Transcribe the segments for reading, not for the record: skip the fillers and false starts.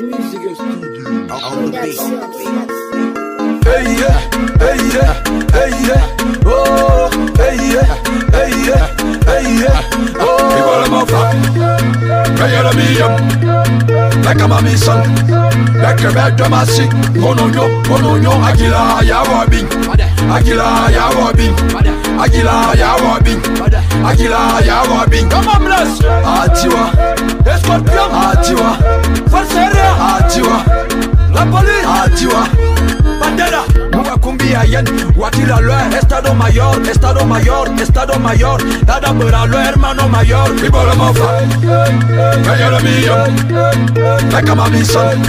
Music studio. On the beat. Hey yeah, hey yeah, hey yeah, oh, hey yeah, hey yeah, hey yeah, oh. People are my fuck, hey la mia, like a mommy son, like a bad dramatic. Mononyo, Agila ya wabing, Agila ya wabing, Agila ya wabing, Agila ya wabing. Come on, bless. Atiwa, Escorpion, Atiwa, Falseria, Atiwa, la police, Atiwa. Bandera, Muakumbia yen, Watila Lue, Estado Mayor, Estado Mayor, Estado Mayor, Dada Buralo, hermano mayor, Ibola Mofa, Kayala Mia, like a mommy son,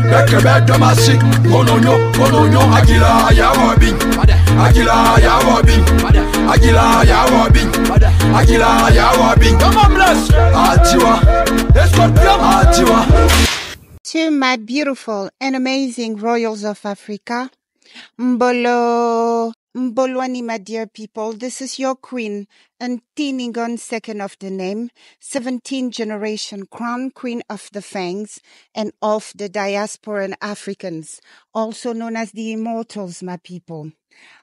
like a bad dramatic, Mononyo, Agila Yawabing, Agila Yawabing, Agila Yawabing, Agila Yawabing, come on, bless, Atiwa, Escorpion, Atiwa. To my beautiful and amazing royals of Africa, Mbolwani, my dear people, this is your queen, Ngningone II of the name, 17th generation crown queen of the fangs and of the diaspora and Africans, also known as the immortals, my people.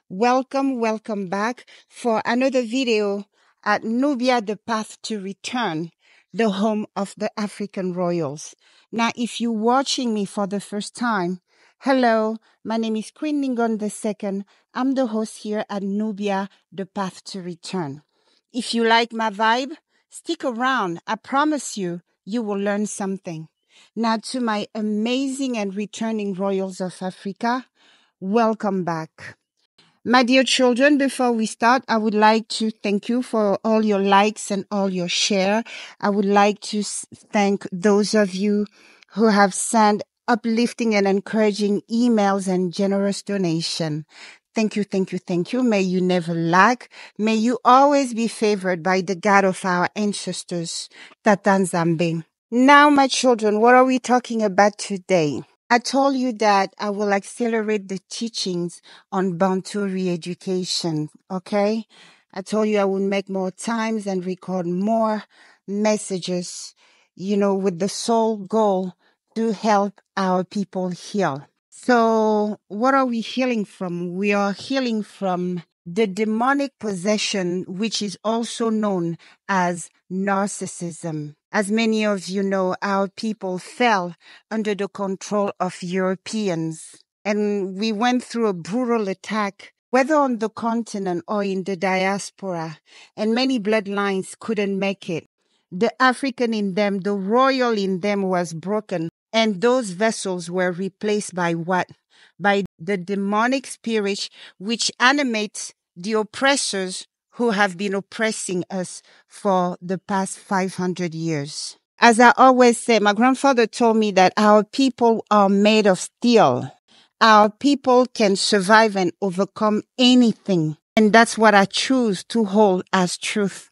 Welcome back for another video at NUBIATHEPATH to return, the home of the African royals. Now, if you're watching me for the first time, hello, my name is Ngningone II. I'm the host here at NUBIATHEPATH to return. If you like my vibe, stick around. I promise you, you will learn something. Now, to my amazing and returning royals of Africa, welcome back. My dear children, before we start, I would like to thank you for all your likes and all your share. I would like to thank those of you who have sent uplifting and encouraging emails and generous donation. Thank you. May you never lack. May you always be favored by the God of our ancestors, Tatanzambe. Now, my children, what are we talking about today? I told you that I will accelerate the teachings on Bantu re-education, okay? I told you I will make more times and record more messages, with the sole goal to help our people heal. So what are we healing from? We are healing from the demonic possession, which is also known as narcissism. As many of you know, our people fell under the control of Europeans, and we went through a brutal attack, whether on the continent or in the diaspora, and many bloodlines couldn't make it. The African in them, the royal in them was broken, and those vessels were replaced by what? By the demonic spirit which animates the oppressors who have been oppressing us for the past 500 years. As I always say, my grandfather told me that our people are made of steel. Our people can survive and overcome anything. And that's what I choose to hold as truth.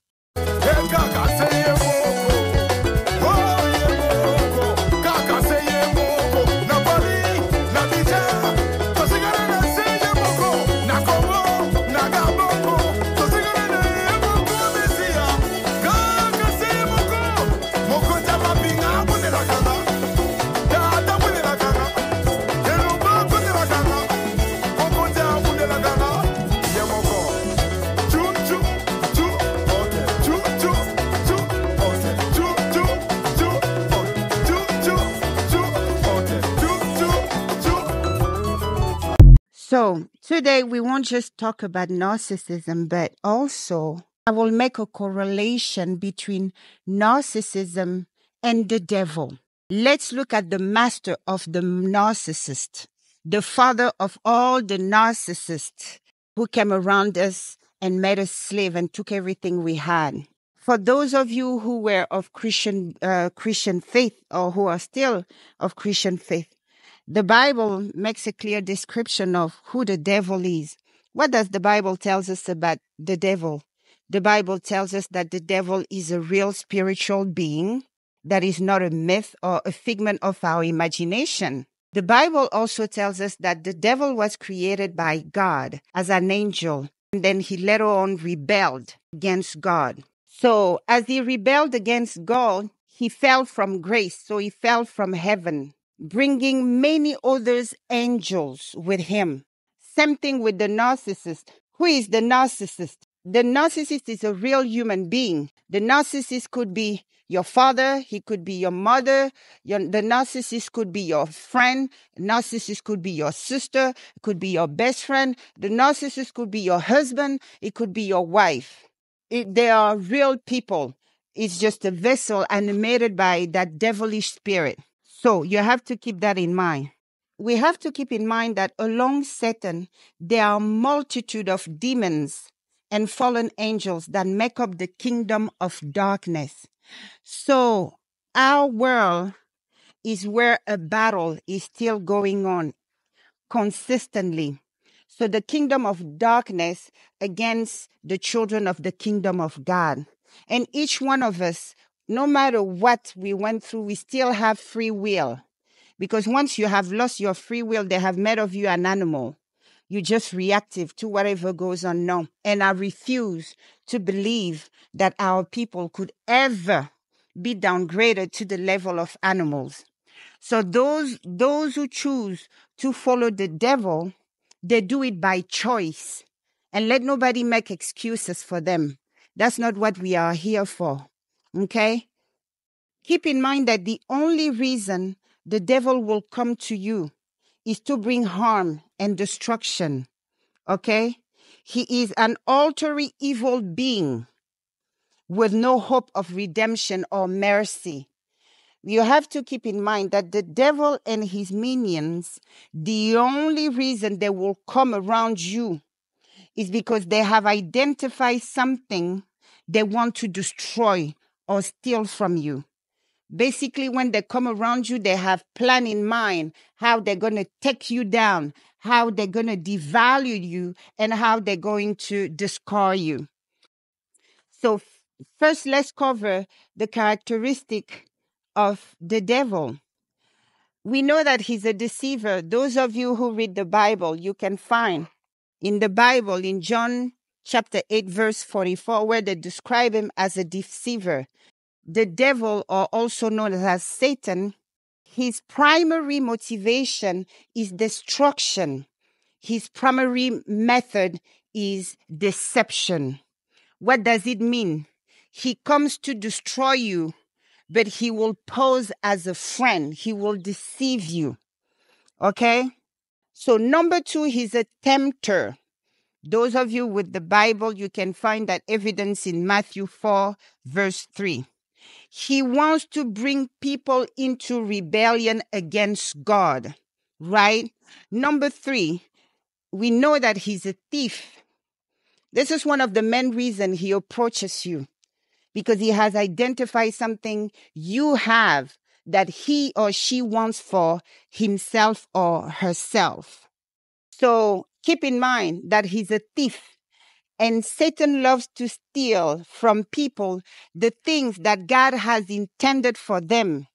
So today we won't just talk about narcissism, but also I will make a correlation between narcissism and the devil. Let's look at the master of the narcissist, the father of all the narcissists who came around us and made us slave and took everything we had. For those of you who were of Christian faith or who are still of Christian faith, the Bible makes a clear description of who the devil is. What does the Bible tell us about the devil? The Bible tells us that the devil is a real spiritual being that is not a myth or a figment of our imagination. The Bible also tells us that the devil was created by God as an angel, and then he later on rebelled against God. So as he rebelled against God, he fell from grace, so he fell from heaven. bringing many others angels with him. Same thing with the narcissist. Who is the narcissist? The narcissist is a real human being. The narcissist could be your father, he could be your mother, the narcissist could be your friend, the narcissist could be your sister, it could be your best friend, the narcissist could be your husband, it could be your wife. They are real people. It's just a vessel animated by that devilish spirit. So you have to keep that in mind. We have to keep in mind that along Satan, there are a multitude of demons and fallen angels that make up the kingdom of darkness. So our world is where a battle is still going on consistently. So the kingdom of darkness against the children of the kingdom of God. And each one of us, no matter what we went through, we still have free will. Because once you have lost your free will, they have made of you an animal. You're just reactive to whatever goes on now. And I refuse to believe that our people could ever be downgraded to the level of animals. So those who choose to follow the devil, they do it by choice. And let nobody make excuses for them. That's not what we are here for. Okay? Keep in mind that the only reason the devil will come to you is to bring harm and destruction. Okay? He is an ulterior evil being with no hope of redemption or mercy. You have to keep in mind that the devil and his minions, the only reason they will come around you is because they have identified something they want to destroy or steal from you. Basically, when they come around you, they have plan in mind how they're going to take you down, how they're going to devalue you, and how they're going to discard you. So first, let's cover the characteristic of the devil. We know that he's a deceiver. Those of you who read the Bible, you can find in the Bible, in John chapter 8, verse 44, where they describe him as a deceiver. The devil, or also known as Satan, his primary motivation is destruction. His primary method is deception. What does it mean? He comes to destroy you, but he will pose as a friend. He will deceive you. Okay? So number 2, he's a tempter. Those of you with the Bible, you can find that evidence in Matthew 4, verse 3. He wants to bring people into rebellion against God, right? Number 3, we know that he's a thief. This is one of the main reasons he approaches you, because he has identified something you have that he or she wants for himself or herself. So keep in mind that he's a thief. And Satan loves to steal from people the things that God has intended for them.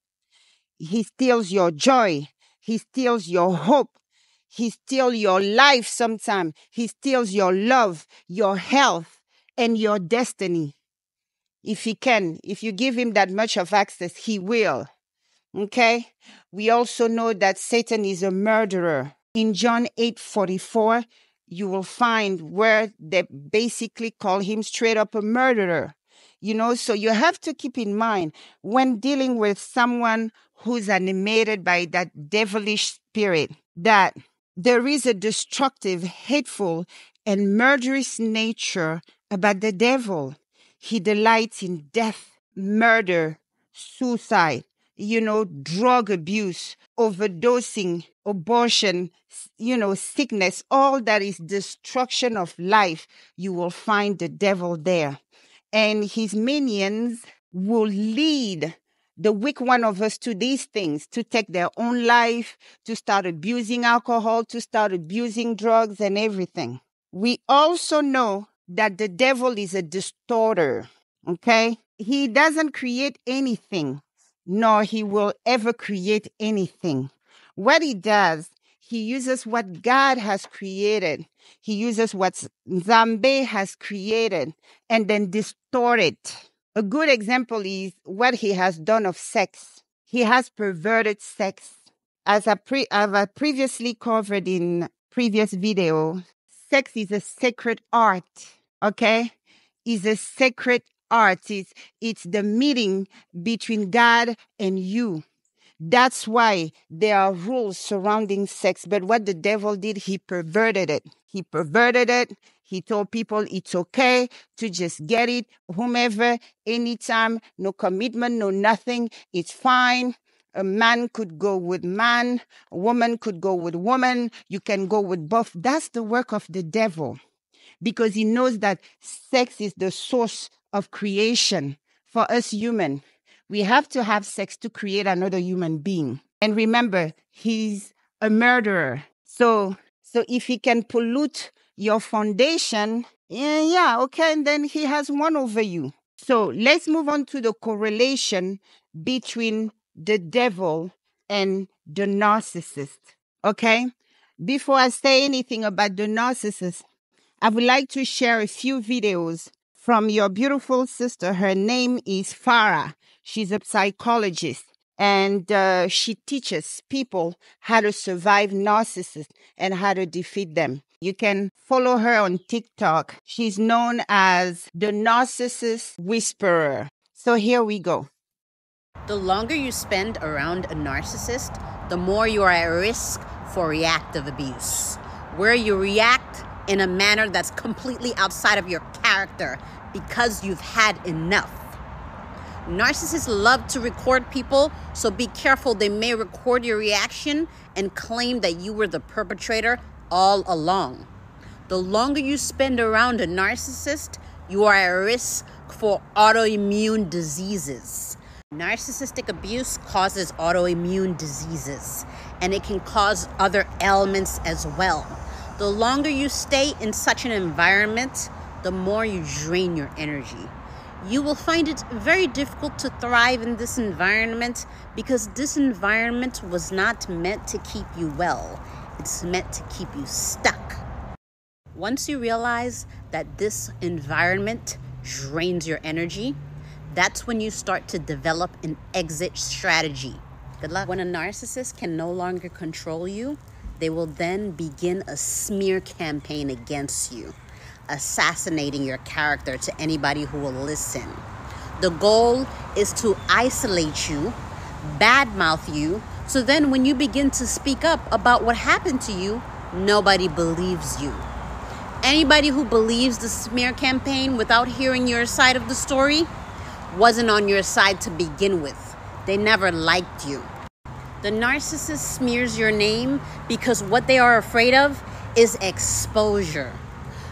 He steals your joy. He steals your hope. He steals your life sometimes. He steals your love, your health, and your destiny. If he can, if you give him that much of access, he will. Okay? We also know that Satan is a murderer. In John 8:44, you will find where they basically call him straight up a murderer. So you have to keep in mind when dealing with someone who's animated by that devilish spirit, that there is a destructive, hateful, and murderous nature about the devil. He delights in death, murder, suicide, drug abuse, overdosing, abortion, sickness, all that is destruction of life. You will find the devil there. And his minions will lead the weak one of us to these things, to take their own life, to start abusing alcohol, to start abusing drugs and everything. We also know that the devil is a distorter, okay? He doesn't create anything, nor he will ever create anything. What he does, he uses what God has created. He uses what Nzambe has created and then distort it. A good example is what he has done of sex. He has perverted sex as I've previously covered in previous video, sex is a sacred art, okay? It's a sacred art. It's the meeting between God and you. That's why there are rules surrounding sex. But what the devil did, he perverted it. He perverted it. He told people it's okay to just get it, whomever, anytime, no commitment, no nothing. It's fine. A man could go with man. A woman could go with woman. You can go with both. That's the work of the devil, because he knows that sex is the source of creation for us human. We have to have sex to create another human being. And remember, he's a murderer. So if he can pollute your foundation, okay, and then he has won over you. So let's move on to the correlation between the devil and the narcissist, okay? Before I say anything about the narcissist, I would like to share a few videos from your beautiful sister. Her name is Farah. She's a psychologist, and she teaches people how to survive narcissists and how to defeat them. You can follow her on TikTok. She's known as the Narcissist Whisperer. So here we go. The longer you spend around a narcissist, the more you are at risk for reactive abuse, where you react in a manner that's completely outside of your character because you've had enough. Narcissists love to record people, so be careful. They may record your reaction and claim that you were the perpetrator all along. The longer you spend around a narcissist, you are at risk for autoimmune diseases. Narcissistic abuse causes autoimmune diseases, and it can cause other ailments as well. The longer you stay in such an environment, the more you drain your energy. You will find it very difficult to thrive in this environment because this environment was not meant to keep you well. It's meant to keep you stuck. Once you realize that this environment drains your energy, that's when you start to develop an exit strategy. Good luck. When a narcissist can no longer control you, they will then begin a smear campaign against you, assassinating your character to anybody who will listen. The goal is to isolate you, badmouth you, so then when you begin to speak up about what happened to you, nobody believes you. Anybody who believes the smear campaign without hearing your side of the story wasn't on your side to begin with. They never liked you. The narcissist smears your name because what they are afraid of is exposure.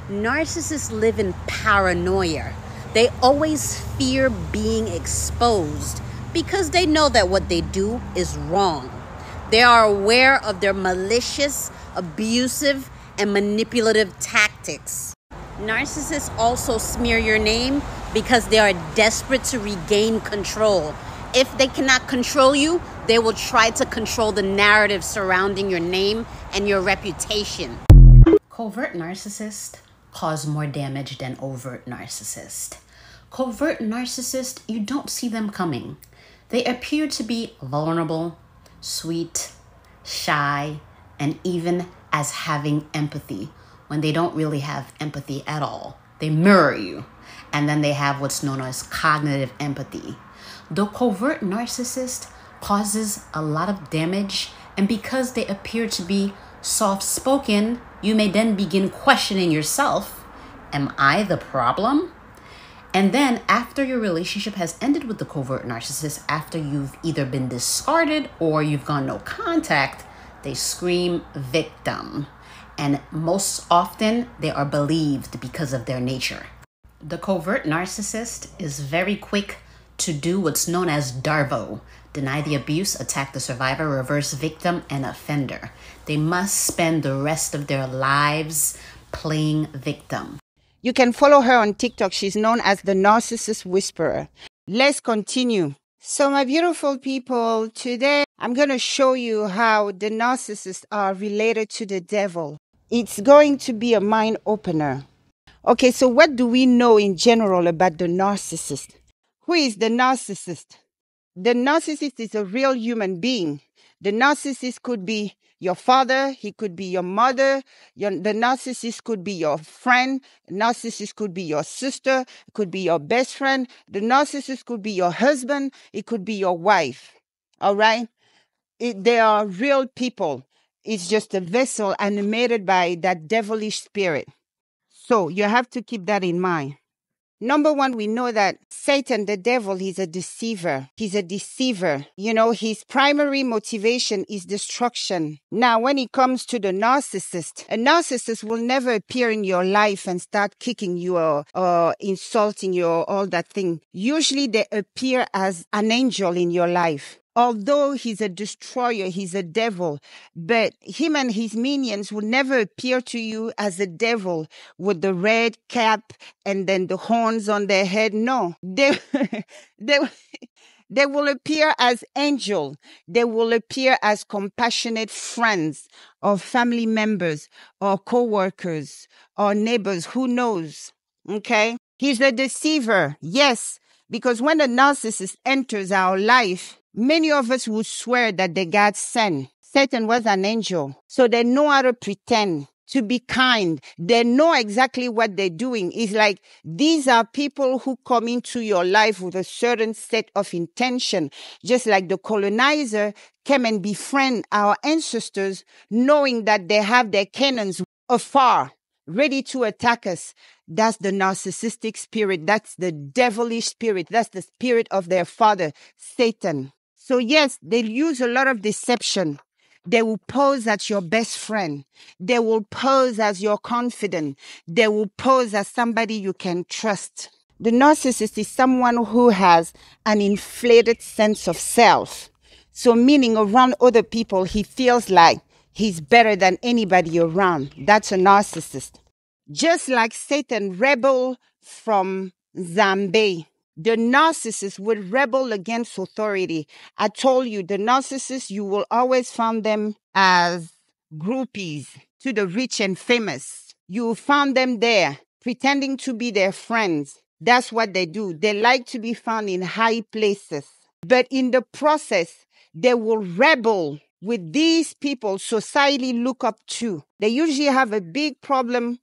Narcissists live in paranoia. They always fear being exposed because they know that what they do is wrong. They are aware of their malicious, abusive, and manipulative tactics. Narcissists also smear your name because they are desperate to regain control. If they cannot control you, they will try to control the narrative surrounding your name and your reputation. Covert narcissists cause more damage than overt narcissists. Covert narcissists, you don't see them coming. They appear to be vulnerable, sweet, shy, and even as having empathy when they don't really have empathy at all. They mirror you, and then they have what's known as cognitive empathy. The covert narcissist causes a lot of damage, and because they appear to be soft-spoken, you may then begin questioning yourself. Am I the problem? And then after your relationship has ended with the covert narcissist, after you've either been discarded or you've gone no contact, they scream victim. And most often they are believed because of their nature. The covert narcissist is very quick to do what's known as DARVO, deny the abuse, attack the survivor, reverse victim, and offender. They must spend the rest of their lives playing victim. You can follow her on TikTok. She's known as the Narcissist Whisperer. Let's continue. So my beautiful people, today I'm going to show you how the narcissists are related to the devil. It's going to be a mind opener. Okay, so what do we know in general about the narcissist? Who is the narcissist? The narcissist is a real human being. The narcissist could be your father, he could be your mother, the narcissist could be your friend, the narcissist could be your sister, it could be your best friend, the narcissist could be your husband, it could be your wife. All right? They are real people. It's just a vessel animated by that devilish spirit. So you have to keep that in mind. Number one, we know that Satan, the devil, he's a deceiver. He's a deceiver. You know, his primary motivation is destruction. Now, when it comes to the narcissist, a narcissist will never appear in your life and start kicking you or insulting you or all that thing. Usually they appear as an angel in your life. Although he's a destroyer, he's a devil, but him and his minions will never appear to you as a devil with the red cap and then the horns on their head. No, they will appear as angels. They will appear as compassionate friends or family members or co-workers or neighbors. Who knows? Okay. He's a deceiver. Yes. Because when a narcissist enters our life, many of us would swear that they got sent. Satan was an angel. So they know how to pretend to be kind. They know exactly what they're doing. It's like these are people who come into your life with a certain set of intention. Just like the colonizer came and befriend our ancestors, knowing that they have their cannons afar, ready to attack us. That's the narcissistic spirit. That's the devilish spirit. That's the spirit of their father, Satan. So yes, they use a lot of deception. They will pose as your best friend. They will pose as your confidant. They will pose as somebody you can trust. The narcissist is someone who has an inflated sense of self. So meaning around other people, he feels like he's better than anybody around. That's a narcissist. Just like Satan rebelled from Zambia, the narcissist would rebel against authority. I told you, the narcissist, you will always find them as groupies to the rich and famous. You will find them there, pretending to be their friends. That's what they do. They like to be found in high places. But in the process, they will rebel with these people society look up to. They usually have a big problem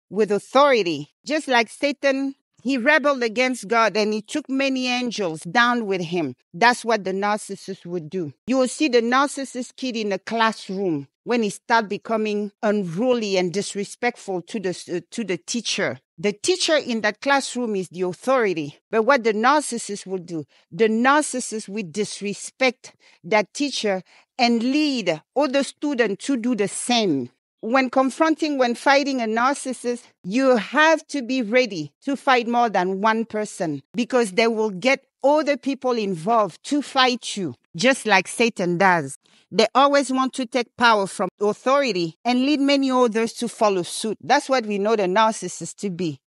with authority. Just like Satan, he rebelled against God and he took many angels down with him. That's what the narcissist would do. You will see the narcissist kid in a classroom when he starts becoming unruly and disrespectful to the teacher. The teacher in that classroom is the authority. But what the narcissist will do, the narcissist will disrespect that teacher and lead other students to do the same. When fighting a narcissist, you have to be ready to fight more than one person because they will get other people involved to fight you, just like Satan does. They always want to take power from authority and lead many others to follow suit. That's what we know the narcissist to be.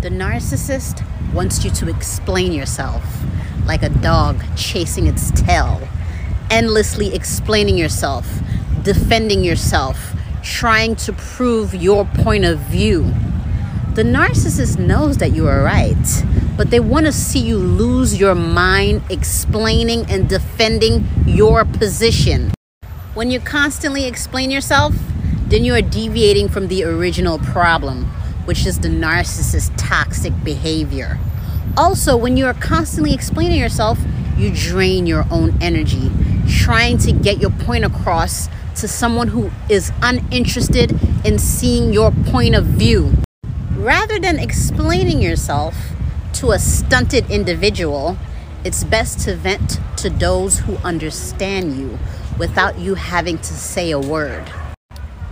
The narcissist wants you to explain yourself like a dog chasing its tail, endlessly explaining yourself, defending yourself, trying to prove your point of view. The narcissist knows that you are right, but they want to see you lose your mind explaining and defending your position. When you constantly explain yourself, then you are deviating from the original problem, which is the narcissist's toxic behavior. Also, when you are constantly explaining yourself, you drain your own energy, trying to get your point across to someone who is uninterested in seeing your point of view. Rather than explaining yourself to a stunted individual, it's best to vent to those who understand you without you having to say a word.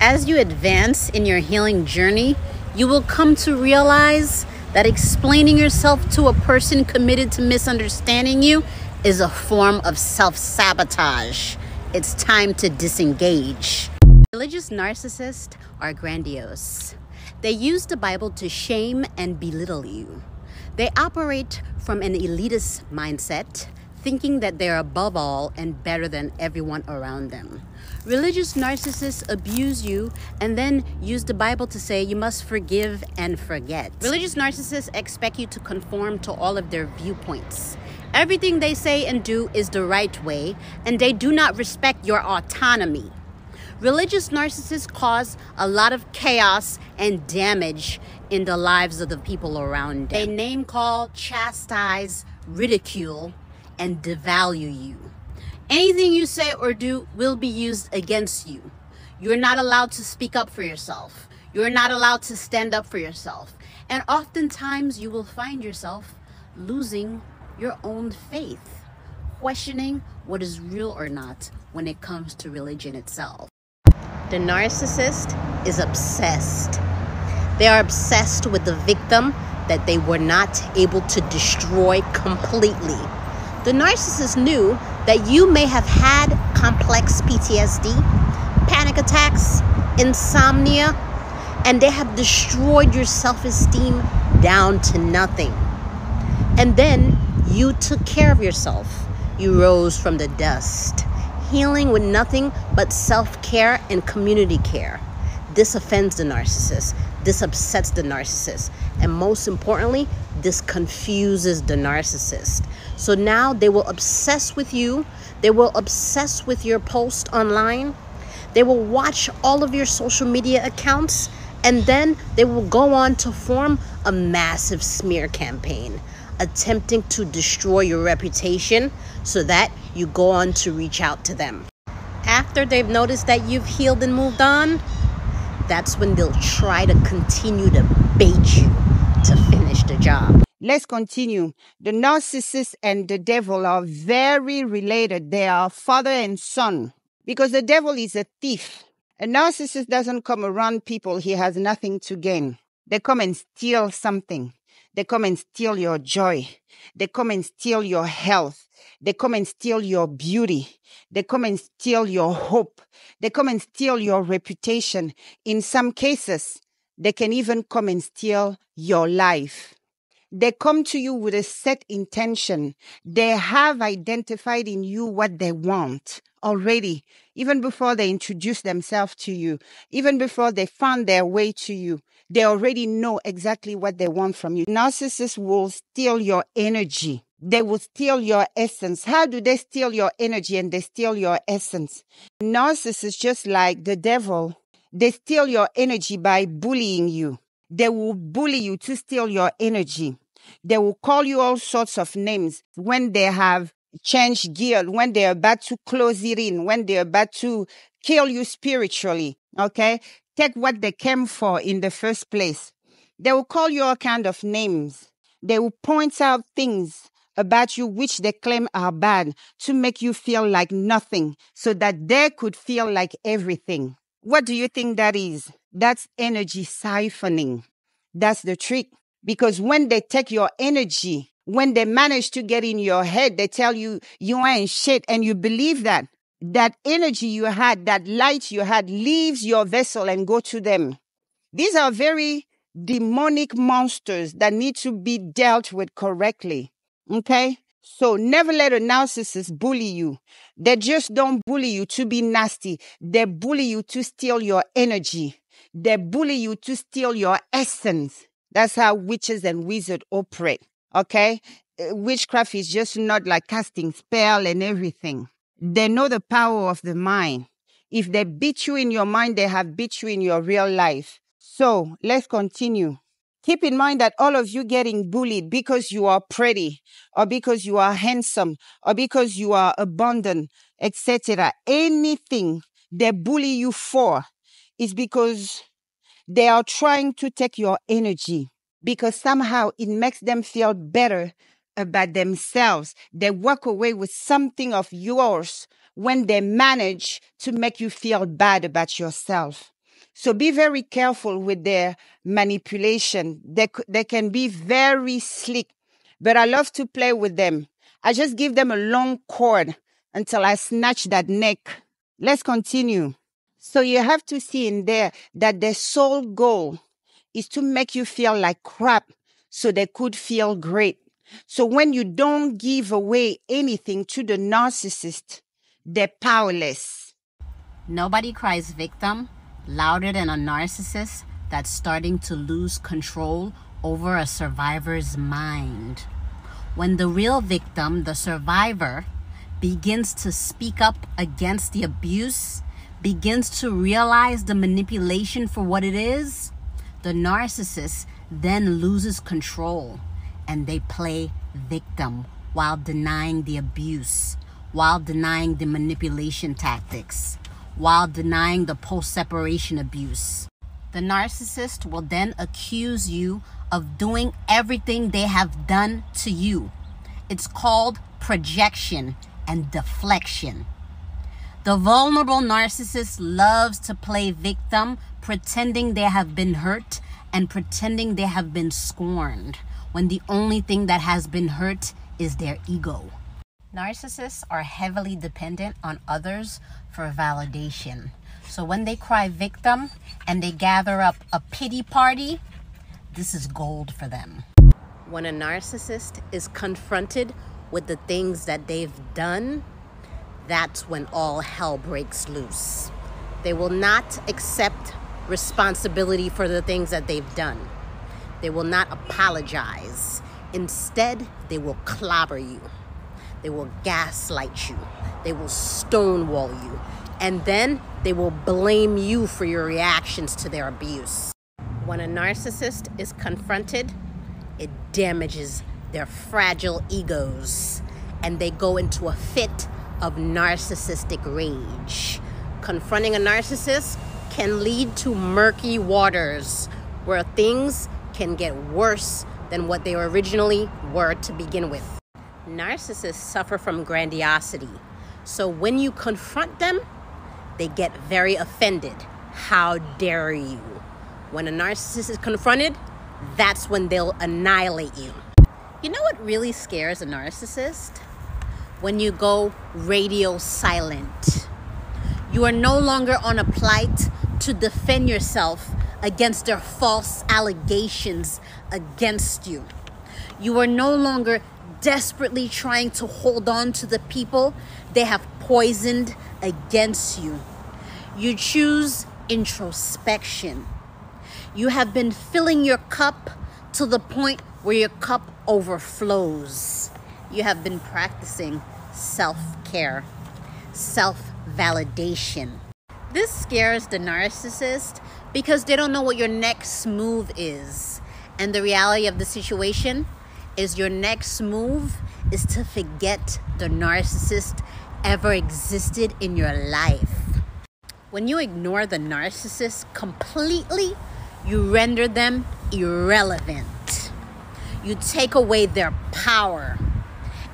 As you advance in your healing journey, you will come to realize that explaining yourself to a person committed to misunderstanding you is a form of self-sabotage. It's time to disengage. Religious narcissists are grandiose. They use the Bible to shame and belittle you. They operate from an elitist mindset, thinking that they're above all and better than everyone around them. Religious narcissists abuse you and then use the Bible to say you must forgive and forget. Religious narcissists expect you to conform to all of their viewpoints. Everything they say and do is the right way, and they do not respect your autonomy. Religious narcissists cause a lot of chaos and damage in the lives of the people around them. They name call, chastise, ridicule, and devalue you. Anything you say or do will be used against you. You're not allowed to speak up for yourself. You're not allowed to stand up for yourself. And oftentimes you will find yourself losing your own faith, questioning what is real or not when it comes to religion itself. The narcissist is obsessed. They are obsessed with the victim that they were not able to destroy completely. The narcissist knew that you may have had complex PTSD, panic attacks, insomnia, and they have destroyed your self-esteem down to nothing. And then you took care of yourself. You rose from the dust, healing with nothing but self-care and community care. This offends the narcissist. This upsets the narcissist. And most importantly, this confuses the narcissist. So now they will obsess with you. They will obsess with your post online. They will watch all of your social media accounts. And then they will go on to form a massive smear campaign, attempting to destroy your reputation so that you go on to reach out to them. After they've noticed that you've healed and moved on, that's when they'll try to continue to bait you to finish the job. Let's continue. The narcissist and the devil are very related. They are father and son, because the devil is a thief. A narcissist doesn't come around people he has nothing to gain. They come and steal something. They come and steal your joy. They come and steal your health. They come and steal your beauty. They come and steal your hope. They come and steal your reputation. In some cases, they can even come and steal your life. They come to you with a set intention. They have identified in you what they want already, even before they introduce themselves to you, even before they found their way to you. They already know exactly what they want from you. Narcissists will steal your energy. They will steal your essence. How do they steal your energy and they steal your essence? Narcissists, just like the devil, they steal your energy by bullying you. They will bully you to steal your energy. They will call you all sorts of names when they have changed gear, when they're about to close it in, when they're about to kill you spiritually, okay? Take what they came for in the first place. They will call you all kind of names. They will point out things about you which they claim are bad to make you feel like nothing so that they could feel like everything. What do you think that is? That's energy siphoning. That's the trick. Because when they take your energy, when they manage to get in your head, they tell you you ain't shit, and you believe that. That energy you had, that light you had, leaves your vessel and go to them. These are very demonic monsters that need to be dealt with correctly. Okay? So never let a narcissist bully you. They just don't bully you to be nasty. They bully you to steal your energy. They bully you to steal your essence. That's how witches and wizards operate. Okay? Witchcraft is just not like casting spell and everything. They know the power of the mind. If they beat you in your mind, they have beat you in your real life. So let's continue. Keep in mind that all of you getting bullied because you are pretty, or because you are handsome, or because you are abundant, etc. Anything they bully you for is because they are trying to take your energy, because somehow it makes them feel better about themselves. They walk away with something of yours when they manage to make you feel bad about yourself. So be very careful with their manipulation. They can be very slick, but I love to play with them. I just give them a long cord until I snatch that neck. Let's continue. So you have to see in there that their sole goal is to make you feel like crap so they could feel great. So when you don't give away anything to the narcissist, they're powerless. Nobody cries victim louder than a narcissist that's starting to lose control over a survivor's mind. When the real victim, the survivor, begins to speak up against the abuse, begins to realize the manipulation for what it is, the narcissist then loses control and they play victim while denying the abuse, while denying the manipulation tactics, while denying the post-separation abuse. The narcissist will then accuse you of doing everything they have done to you. It's called projection and deflection. The vulnerable narcissist loves to play victim, pretending they have been hurt and pretending they have been scorned, when the only thing that has been hurt is their ego. Narcissists are heavily dependent on others for validation. So when they cry victim and they gather up a pity party, this is gold for them. When a narcissist is confronted with the things that they've done, that's when all hell breaks loose. They will not accept responsibility for the things that they've done. They will not apologize. Instead, they will clobber you. They will gaslight you. They will stonewall you. And then they will blame you for your reactions to their abuse. When a narcissist is confronted, it damages their fragile egos, and they go into a fit of narcissistic rage. Confronting a narcissist can lead to murky waters where things can get worse than what they originally were to begin with. Narcissists suffer from grandiosity. So when you confront them, they get very offended. How dare you? When a narcissist is confronted, that's when they'll annihilate you. You know what really scares a narcissist? When you go radio silent. You are no longer on a plight to defend yourself against their false allegations against you. You are no longer desperately trying to hold on to the people they have poisoned against you. You choose introspection. You have been filling your cup to the point where your cup overflows. You have been practicing self-care, self-validation. This scares the narcissist because they don't know what your next move is. And the reality of the situation is your next move is to forget the narcissist ever existed in your life. When you ignore the narcissist completely, you render them irrelevant. You take away their power,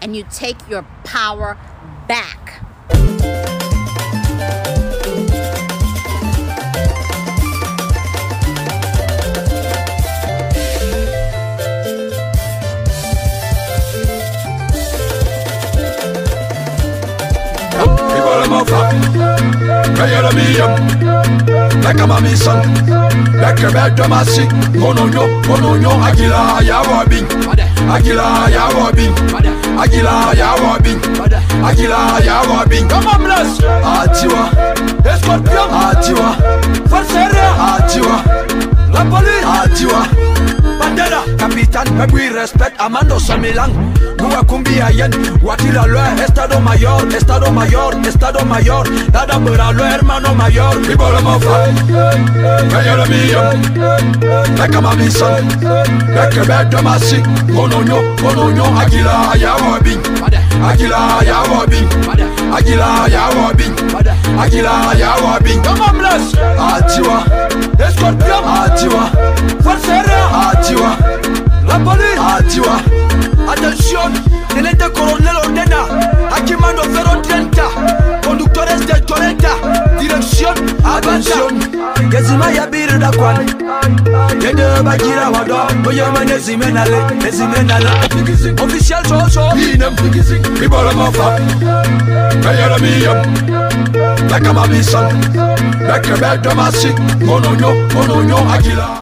and you take your power back. Like a mommy son, like a bad domasi, Mononyo, Agila, Yawabing, Agila, Yawabing, Agila, Yawabing, Agila, Yawabing. Come on, bless Atiwa, Escorpion, Atiwa, Falseria, Atiwa, La Police, Atiwa. Bandera, capitán, me voy respect, Amando Samilang, Nua Cumbia Yen, Wakila Lue, Estado Mayor, Estado Mayor, Estado Mayor, Dada Buralo, hermano mayor, People of Mofa, Mayor Mio, like a mommy son, like a bad domasi, Mononyo, Agila, Yawabing, Agila, Yawabing, Agila, Yawabing, Agila, Yawabing. Come on, bless Atiwa, Escorpion, Atiwa, Falseria, Atiwa, La Police, Atiwa. Attention, tenente coronel ordena, Akimando Ferro 30, conductores de Torrenta, dirección, atención, Gezimaya ya biru da kwan. Yede bakira wado, boye manezi menale. Official so, inem. People are my fuck. Hey, me like I'm a beast. Like a bad domestic. Mono yo, akila.